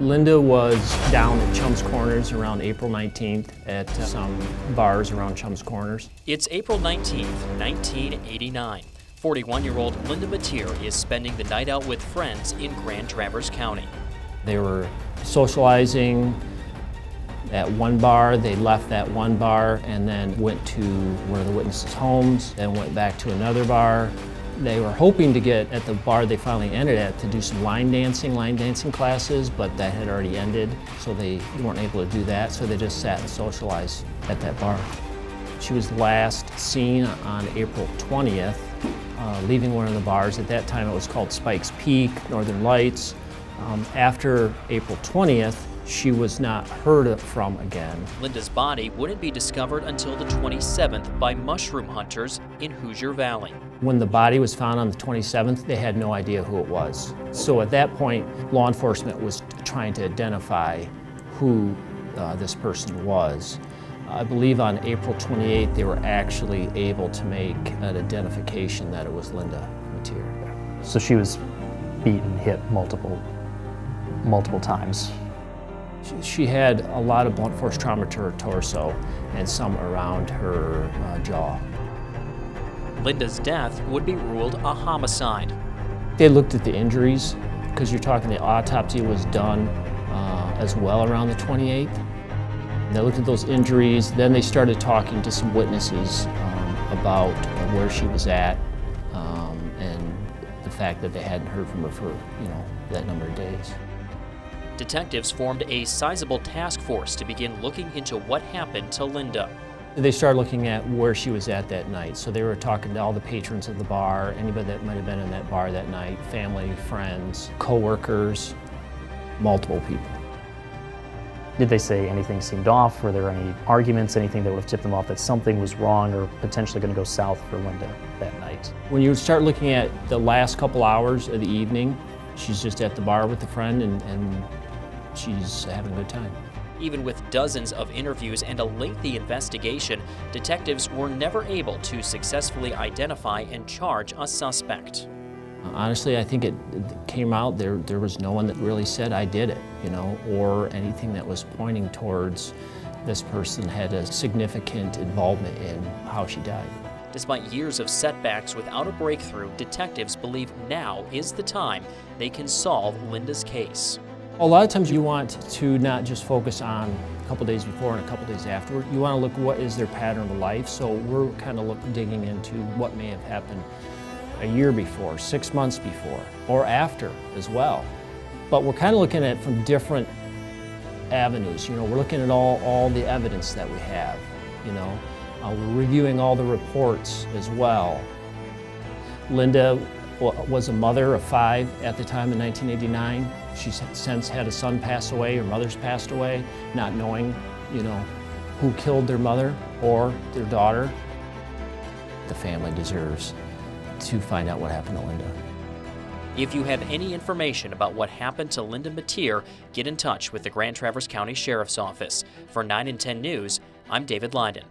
Linda was down at Chum's Corners around April 19th at some bars around Chum's Corners. It's April 19th, 1989. 41-year-old Linda Meteer is spending the night out with friends in Grand Traverse County. They were socializing at one bar. They left that one bar and then went to one of the witnesses' homes, then went back to another bar. They were hoping to get at the bar they finally ended at to do some line dancing classes, but that had already ended, so they weren't able to do that, so they just sat and socialized at that bar. She was last seen on April 20th, leaving one of the bars. At that time it was called Spike's Peak, Northern Lights. After April 20th, she was not heard from again. Linda's body wouldn't be discovered until the 27th by mushroom hunters in Hoosier Valley. When the body was found on the 27th, they had no idea who it was. So at that point, law enforcement was trying to identify who this person was. I believe on April 28th, they were actually able to make an identification that it was Linda Meteer. So she was beaten, hit multiple times. She had a lot of blunt force trauma to her torso and some around her jaw. Linda's death would be ruled a homicide. They looked at the injuries, because you're talking the autopsy was done as well around the 28th. They looked at those injuries, then they started talking to some witnesses about where she was at and the fact that they hadn't heard from her for, that number of days. Detectives formed a sizable task force to begin looking into what happened to Linda. They started looking at where she was at that night. So they were talking to all the patrons of the bar, anybody that might have been in that bar that night, family, friends, co-workers, multiple people. Did they say anything seemed off? Were there any arguments, anything that would have tipped them off that something was wrong or potentially going to go south for Linda that night? When you start looking at the last couple hours of the evening, she's just at the bar with a friend and she's having a good time. Even with dozens of interviews and a lengthy investigation, detectives were never able to successfully identify and charge a suspect. Honestly, I think it came out there was no one that really said, I did it, or anything that was pointing towards this person had a significant involvement in how she died. Despite years of setbacks without a breakthrough, detectives believe now is the time they can solve Linda's case. A lot of times you want to not just focus on a couple days before and a couple days afterward. You want to look what is their pattern of life. So we're kind of digging into what may have happened a year before, 6 months before, or after as well. But we're kind of looking at it from different avenues. We're looking at all the evidence that we have. We're reviewing all the reports as well. Linda was a mother of 5 at the time in 1989. She's since had a son pass away, her mother's passed away, not knowing, who killed their mother or their daughter. The family deserves to find out what happened to Linda. If you have any information about what happened to Linda Meteer, get in touch with the Grand Traverse County Sheriff's Office. For 9 and 10 News, I'm David Lina.